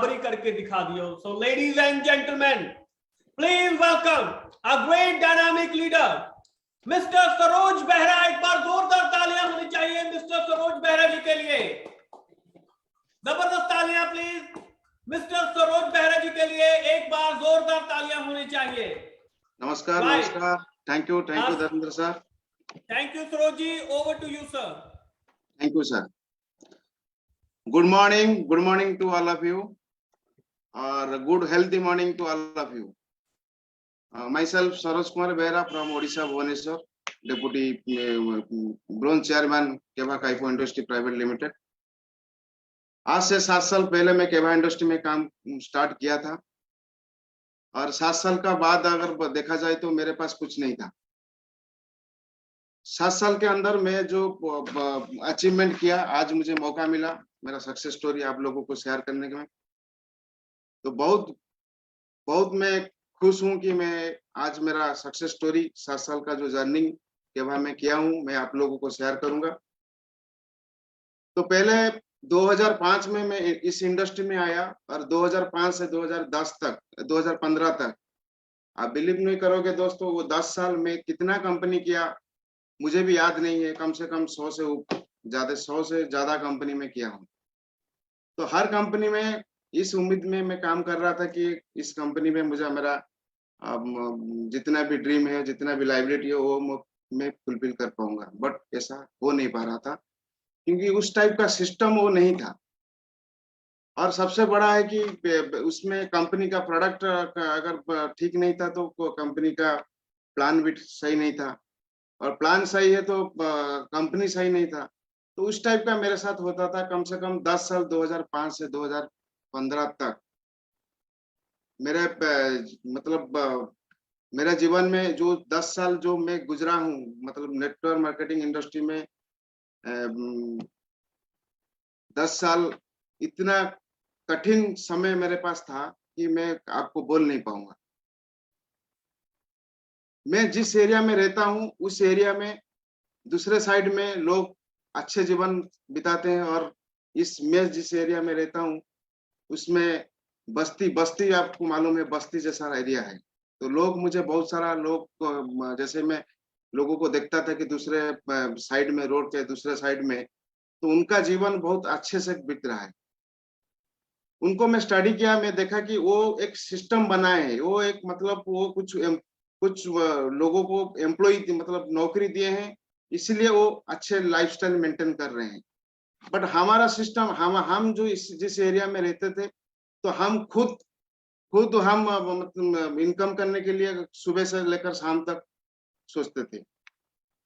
बराबरी करके दिखा दियो। So ladies and gentleman, please welcome a great dynamic leader mister Saroj Behera. एक बार जोरदार तालियां होनी चाहिए मिस्टर सरोज बेहरा जी के लिए। जबरदस्त तालियां प्लीज मिस्टर सरोज बेहरा जी के लिए, एक बार जोरदार तालियां होनी चाहिए। नमस्कार नमस्कार, thank you Dharmendra sir. Thank you Saroj ji, over to you sir. Thank you sir. Good morning to all of you और good healthy morning to all of you. myself Saroj Kumar Behera from Odisha Bhubaneswar, Deputy Bronze Chairman केभा काइफो industry private limited. आज से 7 साल पहले मैं केभा industry में काम स्टार्ट किया था और 7 साल का बाद अगर देखा जाए तो मेरे पास कुछ नहीं था। 7 साल के अंदर मैं जो अचीवमेंट किया, आज मुझे मौका मिला मेरा सक्सेस स्टोरी आप लोगों को शेयर करने का, तो बहुत मैं खुश हूं कि मैं आज मेरा सक्सेस स्टोरी 7 साल का जो जर्नी केभा में किया हूं मैं आप लोगों को शेयर करूंगा। तो पहले 2005 में मैं इस इंडस्ट्री में आया और 2005 से 2015 तक आप बिलीव नहीं करोगे दोस्तों, वो 10 साल में कितना कंपनी किया मुझे भी याद नहीं है। कम से कम 100 से ज्यादा कंपनी में किया हूँ। तो हर कंपनी में इस उम्मीद में मैं काम कर रहा था कि इस कंपनी में मुझे मेरा जितना भी ड्रीम है, जितना भी लाइबिलिटी है वो मैं फुलफिल कर पाऊंगा, बट ऐसा हो नहीं पा रहा था क्योंकि उस टाइप का सिस्टम वो नहीं था। और सबसे बड़ा है कि उसमें कंपनी का प्रोडक्ट अगर ठीक नहीं था तो कंपनी का प्लान भी सही नहीं था, और प्लान सही है तो कंपनी सही नहीं था। तो उस टाइप का मेरे साथ होता था कम से कम 10 साल, 2005 से 2015 तक। मेरे मतलब मेरा जीवन में जो 10 साल जो मैं गुजरा हूँ, मतलब नेटवर्क मार्केटिंग इंडस्ट्री में 10 साल इतना कठिन समय मेरे पास था कि मैं आपको बोल नहीं पाऊंगा। मैं जिस एरिया में रहता हूँ उस एरिया में दूसरे साइड में लोग अच्छे जीवन बिताते हैं, और मैं जिस एरिया में रहता हूँ उसमें बस्ती आपको मालूम है, बस्ती जैसा एरिया है। तो लोग मुझे बहुत सारा लोग, जैसे मैं लोगों को देखता था कि दूसरे साइड में, रोड के दूसरे साइड में, तो उनका जीवन बहुत अच्छे से बीत रहा है। उनको मैं स्टडी किया, मैं देखा कि वो एक सिस्टम बनाए हैं, वो एक मतलब वो कुछ लोगों को एम्प्लॉय मतलब नौकरी दिए हैं, इसलिए वो अच्छे लाइफस्टाइल मेंटेन कर रहे हैं। बट हमारा सिस्टम, हम जो जिस एरिया में रहते थे, तो हम खुद हम मतलब इनकम करने के लिए सुबह से लेकर शाम तक सोचते थे।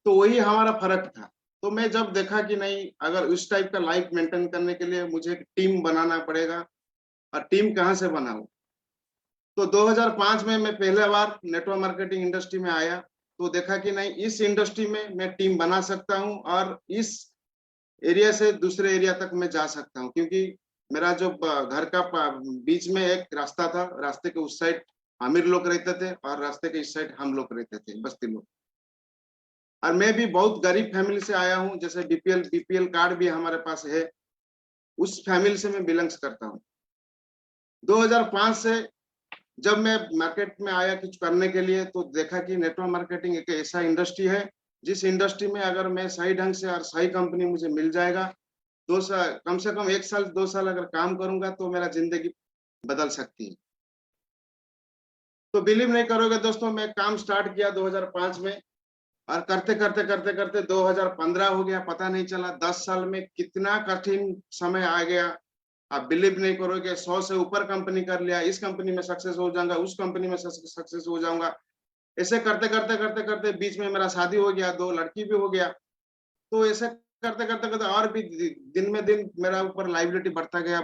तो वही हमारा फर्क था। तो मैं जब देखा कि नहीं, अगर उस टाइप का लाइफ मेंटेन करने के लिए मुझे एक टीम बनाना पड़ेगा, और टीम कहाँ से बनाऊं। तो 2005 में मैं पहले बार नेटवर्क मार्केटिंग इंडस्ट्री में आया, तो देखा कि नहीं, इस इंडस्ट्री में मैं टीम बना सकता हूं और इस एरिया से दूसरे एरिया तक मैं जा सकता हूं, क्योंकि मेरा जो घर का बीच में एक रास्ता था, रास्ते के उस साइड अमीर लोग रहते थे और रास्ते के इस साइड हम लोग रहते थे, बस्ती लोग। और मैं भी बहुत गरीब फैमिली से आया हूं, जैसे बीपीएल कार्ड भी हमारे पास है, उस फैमिली से मैं बिलोंग्स करता हूं। 2005 से जब मैं मार्केट में आया कुछ करने के लिए, तो देखा कि नेटवर्क मार्केटिंग एक ऐसा इंडस्ट्री है जिस इंडस्ट्री में अगर मैं सही ढंग से और सही कंपनी मुझे मिल जाएगा, 2 साल, कम से कम 1 साल 2 साल अगर काम करूंगा तो मेरा जिंदगी बदल सकती है। तो बिलीव नहीं करोगे दोस्तों, मैं काम स्टार्ट किया 2005 में, और करते 2015 हो गया, पता नहीं चला। 10 साल में कितना कठिन समय आ गया, आप बिलीव नहीं करोगे। 100 से ऊपर कंपनी कर लिया, इस कंपनी में सक्सेस हो जाऊंगा, उस कंपनी में सक्सेस हो जाऊंगा। ऐसे करते बीच में मेरा शादी हो गया, 2 लड़की भी हो गया। तो ऐसे करते और भी दिन में दिन मेरा ऊपर लाइबिलिटी बढ़ता गया।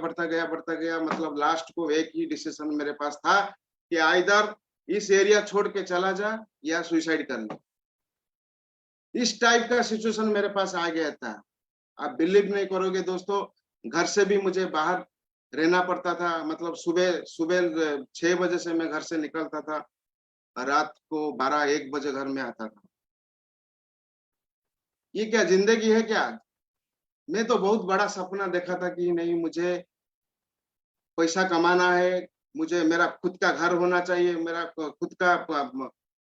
मतलब लास्ट को एक ही डिसीजन मेरे पास था कि आइदर इस एरिया छोड़ के चला जा या सुसाइड कर ले। इस टाइप का सिचुएशन मेरे पास आ गया था। आप बिलीव नहीं करोगे दोस्तों, घर से भी मुझे बाहर रहना पड़ता था। मतलब सुबह 6 बजे से मैं घर से निकलता था, रात को 12-1 बजे घर में आता था। ये क्या जिंदगी है क्या? मैं तो बहुत बड़ा सपना देखा था कि नहीं, मुझे पैसा कमाना है, मुझे मेरा खुद का घर होना चाहिए, मेरा खुद का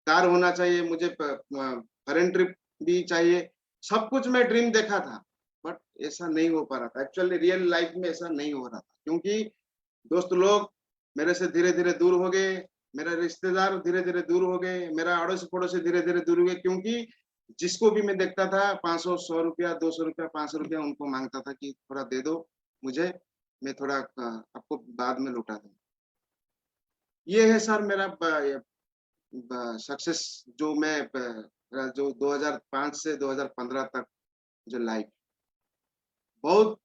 कार होना चाहिए, मुझे फॉरेन ट्रिप भी चाहिए, सब कुछ मैं ड्रीम देखा था, बट ऐसा नहीं हो पा रहा था। एक्चुअली रियल लाइफ में ऐसा नहीं हो रहा था, क्योंकि दोस्त लोग मेरे से धीरे-धीरे दूर हो गए, मेरे रिश्तेदार धीरे-धीरे दूर हो गए, मेरा अड़ोसी-पड़ोसी धीरे-धीरे दूर हो गए, क्योंकि जिसको भी मैं देखता था 500, ₹100, ₹200, ₹500 उनको माँगता था कि थोड़ा दे दो मुझे, मैं थोड़ा आपको बाद में लौटा दूँगा। ये है सर मेरा सक्सेस जो मैं जो 2005 से 2015 तक जो लाइफ। बहुत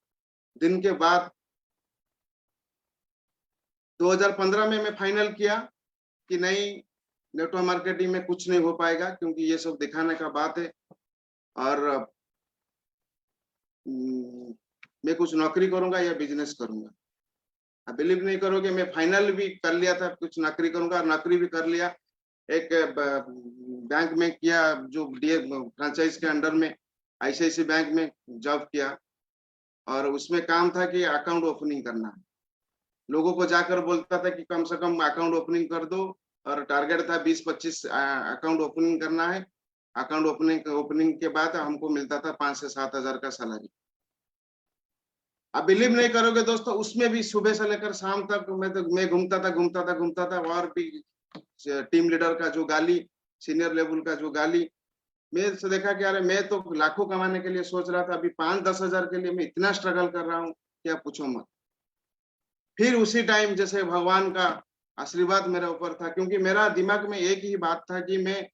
दिन के बाद 2015 में मैं फाइनल किया कि नहीं, नेटवर्क मार्केटिंग में कुछ नहीं हो पाएगा, क्योंकि ये सब दिखाने का बात है और मैं कुछ नौकरी करूंगा या बिजनेस करूंगा। आप बिलीव नहीं करोगे, मैं फाइनल भी कर लिया था, कुछ नौकरी करूंगा और नौकरी भी कर लिया। एक बैंक में किया, जो डीए फ्रेंचाइज के अंडर में आईसीआईसी बैंक में जॉब किया, और उसमें काम था कि अकाउंट ओपनिंग करना है। लोगों को जाकर बोलता था कि कम से कम अकाउंट ओपनिंग कर दो, और टारगेट था 20-25 अकाउंट ओपनिंग करना है। अकाउंट ओपनिंग के बाद हमको मिलता था 5 से 7 हजार का सैलरी। आप बिलीव नहीं करोगे दोस्तों, उसमें भी सुबह से लेकर शाम तक मैं घूमता था, और भी टीम लीडर का जो गाली, सीनियर लेवल का जो गाली, मैं से देखा कि अरे मैं तो लाखों कमाने के लिए सोच रहा था, अभी 5-10 हजार के लिए मैं इतना स्ट्रगल कर रहा हूँ, क्या पूछो मत। फिर उसी टाइम जैसे भगवान का आशीर्वाद मेरे ऊपर था, क्योंकि मेरा दिमाग में एक ही बात था कि मैं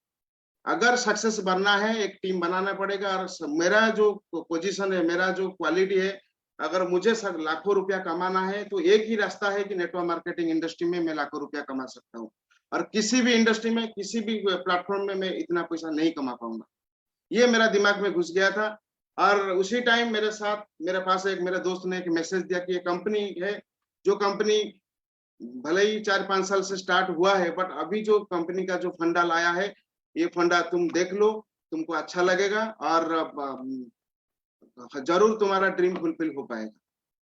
अगर सक्सेस बनना है, एक टीम बनाना पड़ेगा, और मेरा जो पोजीशन है, मेरा जो क्वालिटी है, अगर मुझे लाखों रुपया कमाना है, तो एक ही रास्ता है कि नेटवर्क मार्केटिंग इंडस्ट्री में मैं लाखों रुपया कमा सकता हूँ, और किसी भी इंडस्ट्री में, किसी भी प्लेटफॉर्म में मैं इतना पैसा नहीं कमा पाऊंगा। ये मेरा दिमाग में घुस गया था। और उसी टाइम मेरे पास एक मेरे दोस्त ने एक मैसेज दिया कि ये कंपनी है, जो कंपनी भले ही 4-5 साल से स्टार्ट हुआ है, बट अभी जो कंपनी का जो फंडा लाया है, ये फंडा तुम देख लो, तुमको अच्छा लगेगा, और जरूर तुम्हारा ड्रीम फुलफिल हो पाएगा।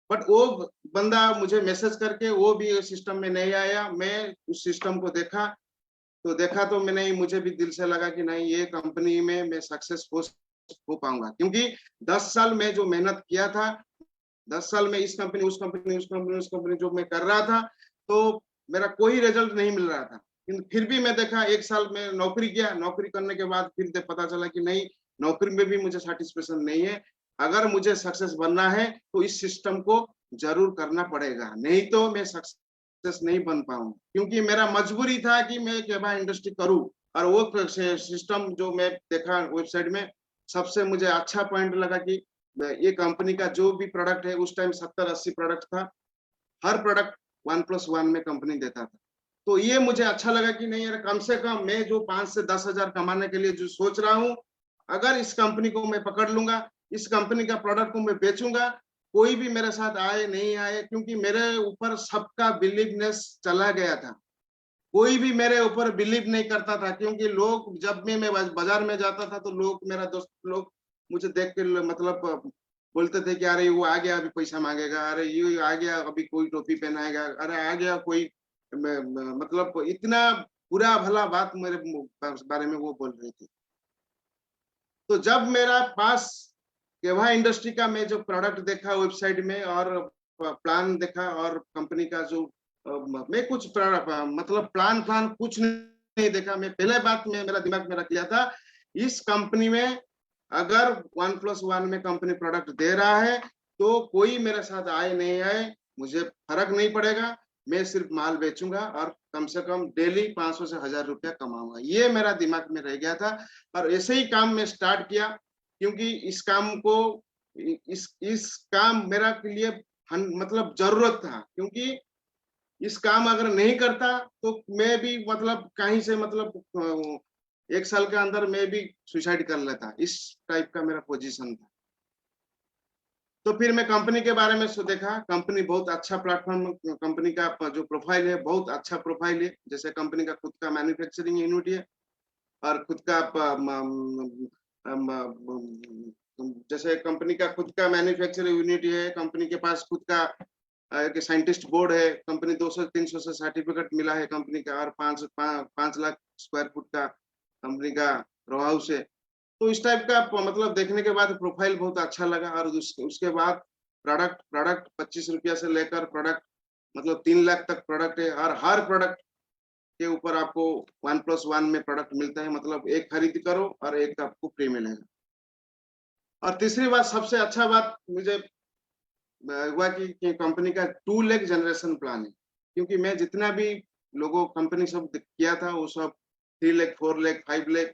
बट वो बंदा मुझे मैसेज करके वो भी सिस्टम में नहीं आया। मैं उस सिस्टम को देखा तो मैं नहीं, मुझे भी दिल से लगा कि नहीं, ये कंपनी में मैं सक्सेस हो पाऊंगा, क्योंकि 10 साल में जो मेहनत किया था, 10 साल में इस कंपनी उस कंपनी उस कंपनी उस कंपनी जो मैं कर रहा था, तो मेरा कोई रिजल्ट नहीं मिल रहा था। फिर भी मैं देखा, 1 साल में नौकरी किया, नौकरी करने के बाद फिर पता चला कि नहीं, नौकरी में भी मुझे सेटिस्फेक्शन नहीं है। अगर मुझे सक्सेस बनना है तो इस सिस्टम को जरूर करना पड़ेगा, नहीं तो मैं सक्सेस नहीं बन पाऊंगा, क्योंकि मेरा मजबूरी था कि मैं केबा इंडस्ट्री करूं। और वो सिस्टम जो मैं देखा वेबसाइट में, सबसे मुझे अच्छा पॉइंट लगा कि ये कंपनी का जो भी प्रोडक्ट है, उस टाइम 70-80 प्रोडक्ट था, हर प्रोडक्ट 1+1 में कंपनी देता था। तो ये मुझे अच्छा लगा कि नहीं यार, कम से कम मैं जो 5 से 10 हजार कमाने के लिए जो सोच रहा हूँ, अगर इस कंपनी को मैं पकड़ लूंगा, इस कंपनी का प्रोडक्ट को मैं बेचूंगा, कोई भी मेरे साथ आए नहीं आए, क्योंकि मेरे ऊपर सबका बिलीवनेस चला गया था। कोई भी मेरे ऊपर बिलीव नहीं करता था, क्योंकि लोग, जब भी मैं बाजार में जाता था, तो लोग, मेरा दोस्त लोग मुझे देख के मतलब बोलते थे कि अरे वो आ गया, अभी पैसा मांगेगा, अरे ये आ गया, अभी कोई टोपी पहनाएगा, अरे आ गया कोई, मतलब इतना बुरा भला बात मेरे बारे में वो बोल रहे थे। तो जब मेरा पास केवा इंडस्ट्री का मैं जो प्रोडक्ट देखा वेबसाइट में, और प्लान देखा, और कंपनी का जो मैं कुछ मतलब प्लान कुछ नहीं देखा। मैं पहले बात में मेरा दिमाग में रख लिया था, इस कंपनी में अगर 1+1 में कंपनी प्रोडक्ट दे रहा है, तो कोई मेरे साथ आए नहीं आए, मुझे फर्क नहीं पड़ेगा, मैं सिर्फ माल बेचूंगा, और कम से कम डेली 500 से 1000 रुपया कमाऊंगा। ये मेरा दिमाग में रह गया था, और ऐसे ही काम में स्टार्ट किया, क्योंकि इस काम को इस काम मेरा के लिए मतलब जरूरत था, क्योंकि इस काम अगर नहीं करता तो मैं भी मतलब कहीं से मतलब 1 साल के अंदर मैं भी सुसाइड कर लेता, इस टाइप का मेरा पोजीशन था। तो फिर मैं कंपनी के बारे में देखा, कंपनी बहुत अच्छा प्लेटफॉर्म, कंपनी का जो प्रोफाइल है बहुत अच्छा प्रोफाइल है। जैसे कंपनी का खुद का मैन्युफैक्चरिंग यूनिट है, और खुद का जैसे कंपनी का खुद का मैन्युफैक्चरिंग यूनिट है, कंपनी के पास खुद का कि साइंटिस्ट बोर्ड है, कंपनी 200-300 से सर्टिफिकेट मिला है कंपनी का, और 5 लाख स्क्वायर फुट का कंपनी का रो हाउस है। तो इस टाइप का मतलब देखने के बाद प्रोफाइल बहुत अच्छा लगा, और उसके बाद प्रोडक्ट 25 रुपया से लेकर प्रोडक्ट मतलब 3 लाख तक प्रोडक्ट है, और हर प्रोडक्ट के ऊपर आपको 1+1 में प्रोडक्ट मिलता है, मतलब एक खरीद करो और एक आपको फ्री मिलेगा। और तीसरी बात, सबसे अच्छा बात मुझे हुआ कि कंपनी का 2 लाख जनरेशन प्लान है, क्योंकि मैं जितना भी लोगों कंपनी सब किया था वो सब 3 लाख, 4 लाख, 5 लाख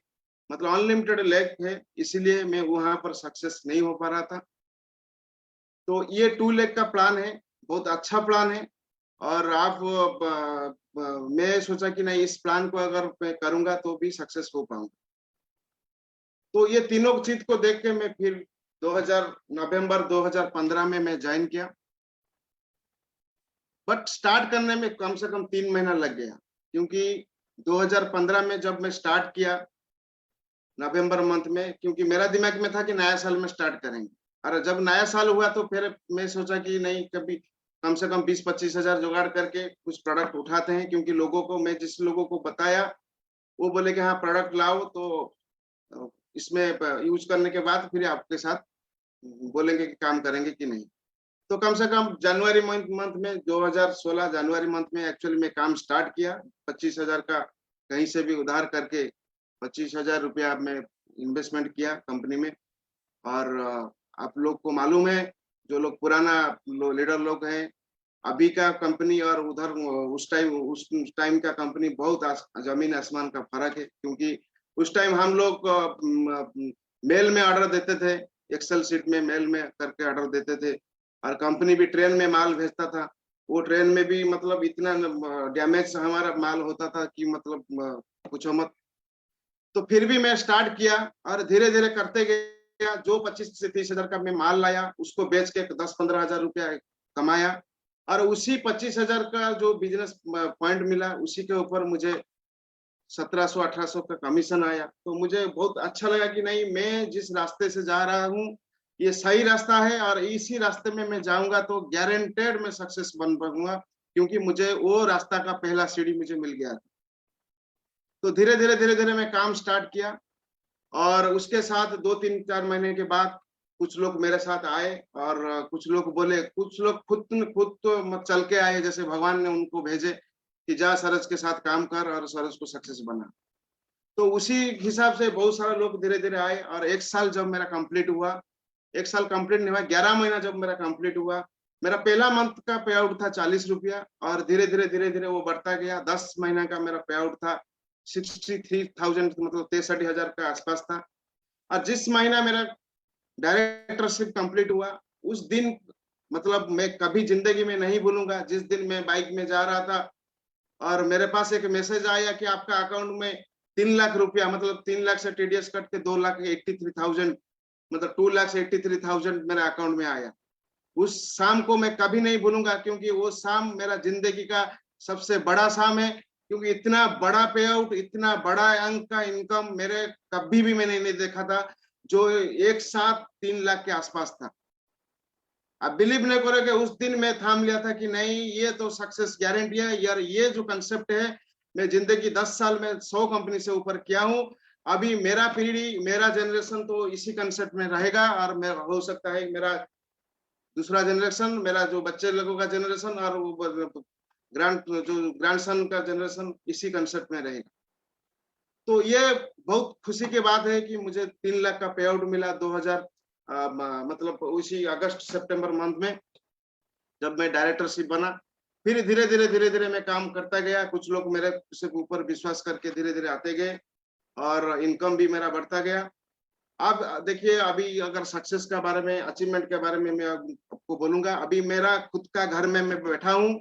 मतलब अनलिमिटेड लाख है, इसीलिए मैं वहां पर सक्सेस नहीं हो पा रहा था। तो ये 2 लाख का प्लान है, बहुत अच्छा प्लान है। और मैं सोचा कि नहीं, इस प्लान को अगर मैं करूंगा तो भी सक्सेस हो पाऊंगा। तो ये तीनों चीज को देख के मैं फिर नवंबर 2015 में मैं ज्वाइन किया, बट स्टार्ट करने में कम से कम 3 महीना लग गया, क्योंकि 2015 में जब मैं स्टार्ट किया नवंबर मंथ में, क्योंकि मेरा दिमाग में था कि नया साल में स्टार्ट करेंगे, और जब नया साल हुआ तो फिर मैं सोचा कि नहीं, कभी कम से कम 20-25 हजार जुगाड़ करके कुछ प्रोडक्ट उठाते हैं, क्योंकि मैं जिस लोगों को बताया वो बोले कि हाँ प्रोडक्ट लाओ, तो इसमें यूज करने के बाद फिर आपके साथ बोलेंगे कि काम करेंगे कि नहीं। तो कम से कम जनवरी मंथ में 2016 जनवरी मंथ में एक्चुअली में काम स्टार्ट किया। 25,000 का कहीं से भी उधार करके 25,000 रुपया मैं इन्वेस्टमेंट किया कंपनी में। और आप लोग को मालूम है, जो लोग पुराना लीडर लोग हैं, अभी का कंपनी और उधर उस टाइम का कंपनी बहुत जमीन आसमान का फर्क है, क्योंकि उस टाइम हम लोग मेल में ऑर्डर देते थे, एक्सेल शीट में मेल में करके ऑर्डर देते थे, और कंपनी भी ट्रेन में माल भेजता था। वो ट्रेन में भी मतलब इतना डैमेज हमारा माल होता था कि मतलब पूछो मत। तो फिर भी मैं स्टार्ट किया, और धीरे धीरे करते गया। जो 25 से 30 हजार का मैं माल लाया, उसको बेच के 10-15 हजार रुपया कमाया, और उसी 25,000 का जो बिजनेस पॉइंट मिला, उसी के ऊपर मुझे 1700-1800 का कमीशन आया। तो मुझे बहुत अच्छा लगा कि नहीं, मैं जिस रास्ते से जा रहा हूँ ये सही रास्ता है, और इसी रास्ते में मैं जाऊंगा तो गारंटेड मैं सक्सेस बन पाऊंगा, क्योंकि मुझे वो रास्ता का पहला सीढ़ी मुझे मिल गया। तो धीरे धीरे मैं काम स्टार्ट किया, और उसके साथ 2-3-4 महीने के बाद कुछ लोग मेरे साथ आए, और कुछ लोग बोले, कुछ लोग खुद तो चल के आए, जैसे भगवान ने उनको भेजे कि जा सरज के साथ काम कर, और सरज को सक्सेस बना। तो उसी हिसाब से बहुत सारे लोग धीरे धीरे आए, और 1 साल जब मेरा कंप्लीट हुआ, 1 साल कंप्लीट नहीं हुआ, 11 महीना जब मेरा कंप्लीट हुआ, मेरा पहला मंथ का पे आउट था 40 रुपया, और धीरे धीरे वो बढ़ता गया। 10 महीना का मेरा पे आउट था 63,000, मतलब 63,000 के आसपास था। और जिस महीना मेरा डायरेक्टरशिप कंप्लीट हुआ, उस दिन मतलब मैं कभी जिंदगी में नहीं भूलूंगा, जिस दिन मैं बाइक में जा रहा था और मेरे पास एक मैसेज आया कि आपका अकाउंट में 3 लाख रुपया, मतलब 3 लाख से टीडीएस कट के 2,83,000, मतलब 2,83,000 मेरे अकाउंट में आया। उस शाम को मैं कभी नहीं भूलूंगा, क्योंकि वो शाम मेरा जिंदगी का सबसे बड़ा शाम है, क्योंकि इतना बड़ा पे आउट, इतना बड़ा अंक का इनकम मेरे कभी भी मैंने नहीं देखा था, जो एक साथ 3 लाख के आसपास था। आप बिलीव नहीं करोगे, उस दिन मैं थाम लिया था कि नहीं, ये तो सक्सेस गारंटी है यार। ये जो कंसेप्ट है, मैं जिंदगी 10 साल में 100 कंपनी से ऊपर किया हूँ। अभी मेरा पीढ़ी, मेरा जनरेशन तो इसी कंसेप्ट में रहेगा, और मैं हो सकता है मेरा दूसरा जनरेशन, मेरा जो बच्चे लोगों का जनरेशन, और वो ग्रैंडसन का जनरेशन इसी कंसेप्ट में रहेगा। तो ये बहुत खुशी की बात है कि मुझे 3 लाख का पे आउट मिला 2000 मतलब उसी अगस्त सितंबर मंथ में, जब मैं डायरेक्टरशिप बना। फिर धीरे धीरे मैं काम करता गया। कुछ लोग मेरे से ऊपर विश्वास करके धीरे धीरे आते गए, और इनकम भी मेरा बढ़ता गया। अब देखिए, अभी अगर सक्सेस के बारे में, अचीवमेंट के बारे में मैं आपको बोलूंगा, अभी मेरा खुद का घर में मैं बैठा हूँ।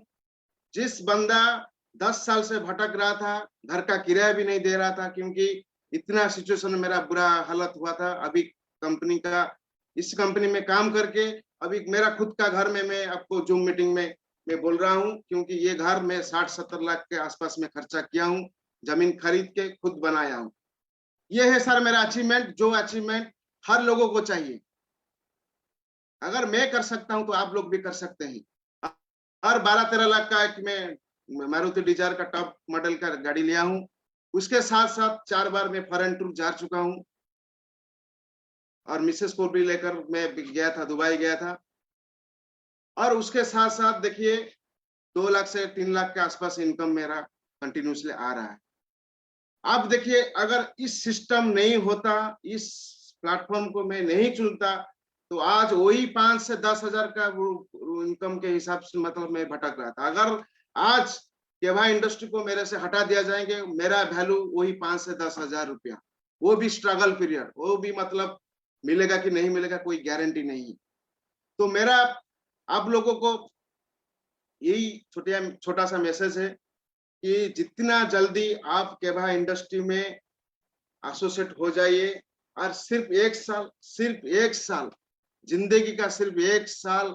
जिस बंदा 10 साल से भटक रहा था, घर का किराया भी नहीं दे रहा था, क्योंकि इतना सिचुएशन मेरा बुरा हालत हुआ था, अभी इस कंपनी में काम करके अभी मेरा खुद का घर में, मैं आपको जूम मीटिंग में मैं बोल रहा हूँ, क्योंकि ये घर मैं 60-70 लाख के आसपास में खर्चा किया हूँ, जमीन खरीद के खुद बनाया हूँ। ये है सर मेरा अचीवमेंट, जो अचीवमेंट हर लोगों को चाहिए। अगर मैं कर सकता हूं तो आप लोग भी कर सकते हैं। और 12-13 लाख का एक मैं मारुति डिजायर का टॉप मॉडल का गाड़ी लिया हूँ। उसके साथ साथ 4 बार मैं फॉरेन टूर जा चुका हूँ और मिसेस को भी लेकर मैं गया था, दुबई गया था। और उसके साथ साथ देखिए 2 लाख से 3 लाख के आसपास इनकम मेरा कंटिन्यूसली आ रहा है। अब देखिए अगर इस सिस्टम नहीं होता, इस प्लेटफॉर्म को मैं नहीं चुनता, तो आज वही 5 से 10 हजार का वो इनकम के हिसाब से मतलब मैं भटक रहा था। अगर आज केवा इंडस्ट्री को मेरे से हटा दिया जाएंगे, मेरा वैल्यू वही 5 से 10 हजार रुपया, वो भी स्ट्रगल पीरियड, वो भी मतलब मिलेगा कि नहीं मिलेगा कोई गारंटी नहीं। तो मेरा आप लोगों को यही छोटा सा मैसेज है कि जितना जल्दी आप केवा इंडस्ट्री में एसोसिएट हो जाइए और सिर्फ एक साल जिंदगी का सिर्फ 1 साल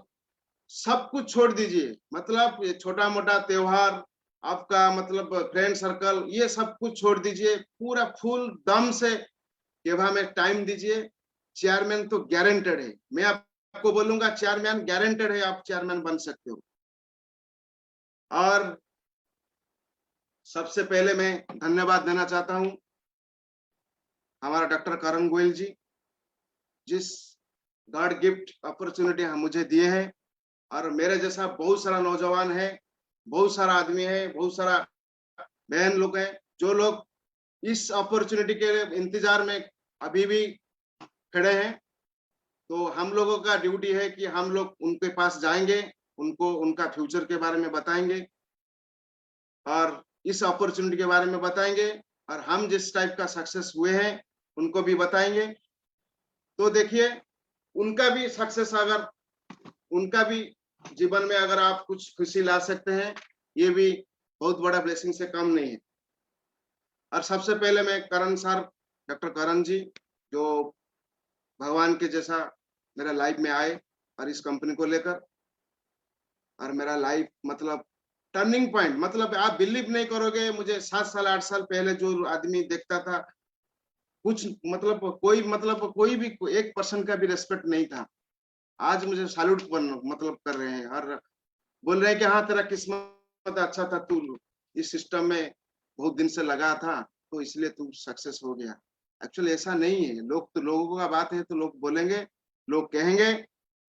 सब कुछ छोड़ दीजिए। मतलब ये छोटा मोटा त्योहार, आपका मतलब फ्रेंड सर्कल, ये सब कुछ छोड़ दीजिए, पूरा फुल दम से केवा में टाइम दीजिए। चेयरमैन तो गारंटेड है, मैं आपको बोलूंगा चेयरमैन गारंटेड है, आप चेयरमैन बन सकते हो। और सबसे पहले मैं धन्यवाद देना चाहता हूं हमारा डॉक्टर करण गोयल जी, जिस गॉड गिफ्ट अपॉर्चुनिटी हम मुझे दिए हैं। और मेरे जैसा बहुत सारा नौजवान है, बहुत सारा आदमी है, बहुत सारा बहन लोग हैं जो लोग इस अपॉर्चुनिटी के इंतजार में अभी भी खड़े हैं। तो हम लोगों का ड्यूटी है कि हम लोग उनके पास जाएंगे, उनको उनका फ्यूचर के बारे में बताएंगे और इस अपॉर्चुनिटी के बारे में बताएंगे, और हम जिस टाइप का सक्सेस हुए हैं उनको भी बताएंगे। तो देखिए उनका भी सक्सेस, अगर उनका भी जीवन में अगर आप कुछ खुशी ला सकते हैं, ये भी बहुत बड़ा ब्लेसिंग से कम नहीं है। और सबसे पहले मैं करण सर, डॉक्टर करण जी, जो भगवान के जैसा मेरा लाइफ में आए और इस कंपनी को लेकर, और मेरा लाइफ मतलब टर्निंग पॉइंट, मतलब आप बिलीव नहीं करोगे, मुझे 7 साल 8 साल पहले जो आदमी देखता था, कुछ मतलब कोई भी 1% का भी रेस्पेक्ट नहीं था। आज मुझे सैल्यूट मतलब कर रहे हैं और बोल रहे हैं कि हाँ तेरा किस्मत अच्छा था, तू इस सिस्टम में बहुत दिन से लगा था तो इसलिए तू सक्सेस हो गया। एक्चुअली ऐसा नहीं है। लोगों का बात है तो लोग बोलेंगे, लोग कहेंगे,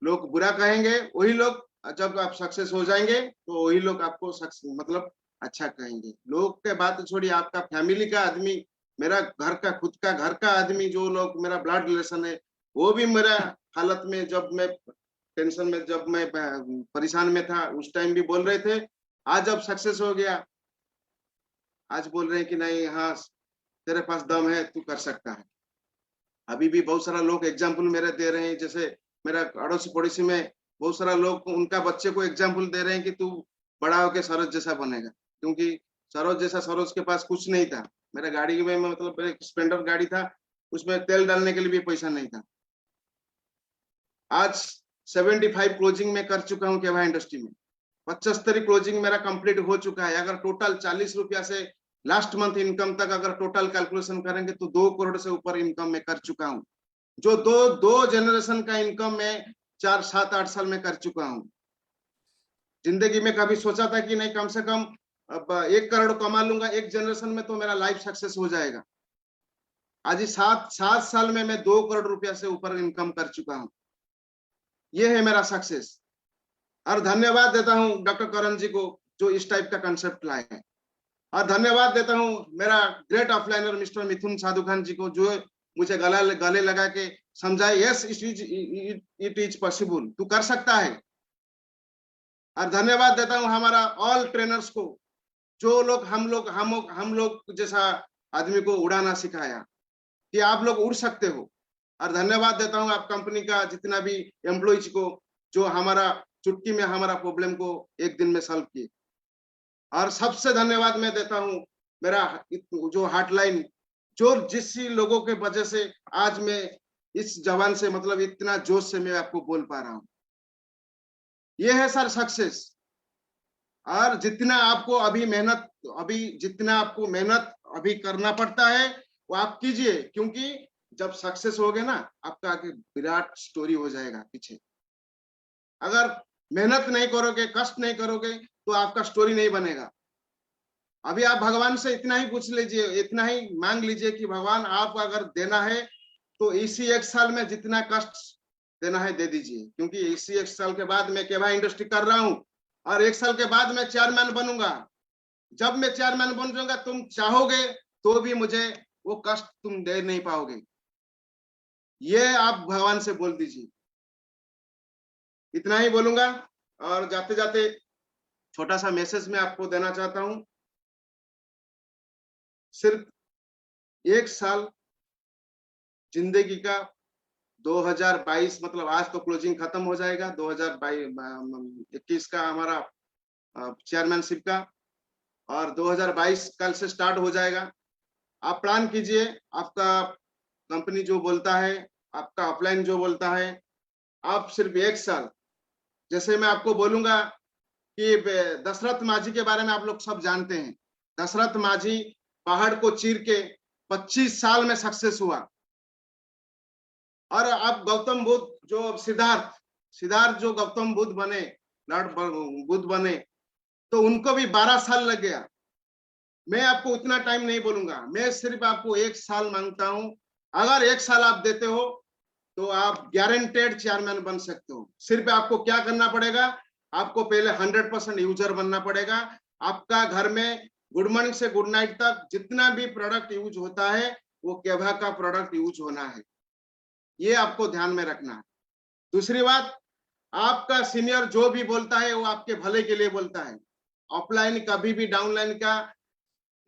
लोग बुरा कहेंगे, वही लोग जब आप सक्सेस हो जाएंगे तो वही लोग आपको मतलब अच्छा कहेंगे। लोग के बात छोड़िए, आपका फैमिली का आदमी, मेरा घर का खुद का घर का आदमी, जो लोग मेरा ब्लड रिलेशन है, वो भी मेरा हालत में जब मैं टेंशन में, जब मैं परेशान में था, उस टाइम भी बोल रहे थे। आज जब सक्सेस हो गया, आज बोल रहे हैं कि नहीं, हाँ तेरे पास दम है, तू कर सकता है। अभी भी बहुत सारा लोग एग्जाम्पल मेरे दे रहे हैं, जैसे मेरा अड़ोसी पड़ोसी में बहुत सारा लोग उनका बच्चे को एग्जाम्पल दे रहे हैं कि तू बड़ा होके सरोज जैसा बनेगा, क्योंकि सरोज के पास कुछ नहीं था। मेरा गाड़ी में मतलब एक स्प्लेंडर गाड़ी था, उसमें तेल डालने के लिए भी पैसा नहीं था। आज 75 क्लोजिंग में कर चुका हूँ केवा इंडस्ट्री में, 75 क्लोजिंग मेरा कंप्लीट हो चुका है। अगर टोटल 40 रुपया से लास्ट मंथ इनकम तक अगर टोटल कैलकुलेशन करेंगे तो 2 करोड़ से ऊपर इनकम में कर चुका हूँ, जो दो जनरेशन का इनकम में 4 7 8 साल में कर चुका हूँ। जिंदगी में कभी सोचा था कि नहीं कम से कम अब 1 करोड़ कमा लूंगा एक जनरेशन में तो मेरा लाइफ सक्सेस हो जाएगा। आज 7 साल में मैं 2 करोड़ रुपया से ऊपर इनकम कर चुका हूँ। ये है मेरा सक्सेस। और धन्यवाद देता हूँ डॉक्टर करण जी को, जो इस टाइप का कंसेप्ट लाए हैं। और धन्यवाद देता हूँ मेरा ग्रेट ऑफलाइनर मिस्टर मिथुन साधु खान जी को, जो मुझे गले लगा के समझाए, यस इट इज पॉसिबल, तू कर सकता है। और धन्यवाद देता हूँ हमारा ऑल ट्रेनर्स को, जो लोग हम लोग जैसा आदमी को उड़ाना सिखाया कि आप लोग उड़ सकते हो। और धन्यवाद देता हूँ आप कंपनी का जितना भी एम्प्लॉइज को, जो हमारा चुटकी में हमारा प्रॉब्लम को एक दिन में सॉल्व किए। और सबसे धन्यवाद मैं देता हूँ मेरा जो हॉटलाइन, जो जिस लोगों के वजह से आज मैं इस जवान से मतलब इतना जोश से मैं आपको बोल पा रहा हूँ। ये है सर सक्सेस। और जितना आपको मेहनत अभी करना पड़ता है वो आप कीजिए, क्योंकि जब सक्सेस हो गए ना, आपका आगे विराट स्टोरी हो जाएगा पीछे। अगर मेहनत नहीं करोगे, कष्ट नहीं करोगे, तो आपका स्टोरी नहीं बनेगा। अभी आप भगवान से इतना ही पूछ लीजिए, इतना ही मांग लीजिए कि भगवान आप अगर देना है तो इसी 1 साल में जितना कष्ट देना है दे दीजिए, क्योंकि इसी 1 साल के बाद मैं केबा इंडस्ट्री कर रहा हूं और 1 साल के बाद मैं चेयरमैन बनूंगा। जब मैं चेयरमैन बन जाऊंगा, तुम चाहोगे तो भी मुझे वो कष्ट तुम दे नहीं पाओगे। ये आप भगवान से बोल दीजिए। इतना ही बोलूंगा। और जाते जाते छोटा सा मैसेज मैं आपको देना चाहता हूं। सिर्फ 1 साल जिंदगी का, 2022 मतलब आज तो क्लोजिंग खत्म हो जाएगा, 2021 का हमारा चेयरमैनशिप का, और 2022 कल से स्टार्ट हो जाएगा। आप प्लान कीजिए, आपका कंपनी जो बोलता है, आपका अपलाइन जो बोलता है, आप सिर्फ 1 साल, जैसे मैं आपको बोलूंगा कि दशरथ माझी के बारे में आप लोग सब जानते हैं। दशरथ माझी पहाड़ को चीर के 25 साल में सक्सेस हुआ। और अब गौतम बुद्ध जो सिद्धार्थ जो गौतम बुद्ध बने, लॉर्ड बुद्ध बने, तो उनको भी 12 साल लग गया। मैं आपको उतना टाइम नहीं बोलूंगा, मैं सिर्फ आपको 1 साल मांगता हूं। अगर 1 साल आप देते हो तो आप गारंटेड चेयरमैन बन सकते हो। सिर्फ आपको क्या करना पड़ेगा, आपको पहले 100% यूजर बनना पड़ेगा। आपका घर में गुड मॉर्निंग से गुड नाइट तक जितना भी प्रोडक्ट यूज होता है वो केभा का प्रोडक्ट यूज होना है, ये आपको ध्यान में रखना है। दूसरी बात, आपका सीनियर जो भी बोलता है वो आपके भले के लिए बोलता है। ऑफलाइन कभी भी डाउनलाइन का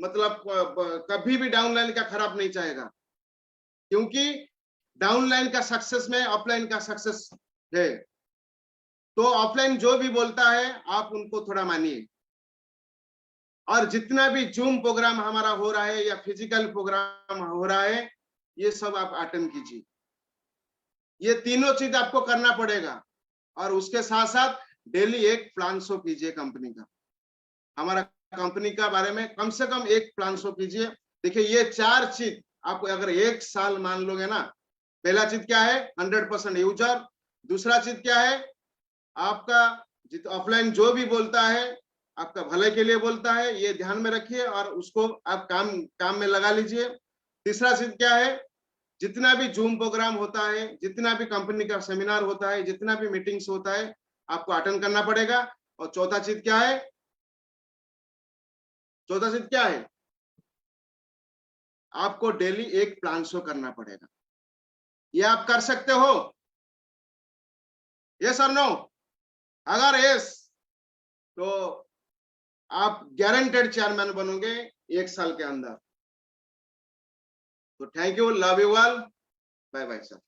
मतलब कभी भी डाउनलाइन का खराब नहीं चाहेगा, क्योंकि डाउनलाइन का सक्सेस में ऑफलाइन का सक्सेस है। तो ऑफलाइन जो भी बोलता है आप उनको थोड़ा मानिए। और जितना भी जूम प्रोग्राम हमारा हो रहा है या फिजिकल प्रोग्राम हो रहा है, ये सब आप अटेंड कीजिए। ये तीनों चीज आपको करना पड़ेगा। और उसके साथ साथ डेली एक प्लान शो कीजिए कंपनी का। हमारा कंपनी का बारे में कम से कम एक प्लान शो कीजिए। देखिए, ये 4 चीज आप अगर 1 साल मान लोगे ना, पहला चीज क्या है, 100% यूजर। दूसरा चीज क्या है, आपका ऑफलाइन जो भी बोलता है आपका भले के लिए बोलता है, ये ध्यान में रखिए और उसको आप काम में लगा लीजिए। तीसरा चीज क्या है, जितना भी जूम प्रोग्राम होता है, जितना भी कंपनी का सेमिनार होता है, जितना भी मीटिंग्स होता है, आपको अटेंड करना पड़ेगा। और चौथा चीज क्या है, आपको डेली एक प्लान शो करना पड़ेगा। ये आप कर सकते हो? यस और नो? अगर यस, तो आप गारंटेड चेयरमैन बनोगे 1 साल के अंदर। तो thank you, love you all, bye bye sir.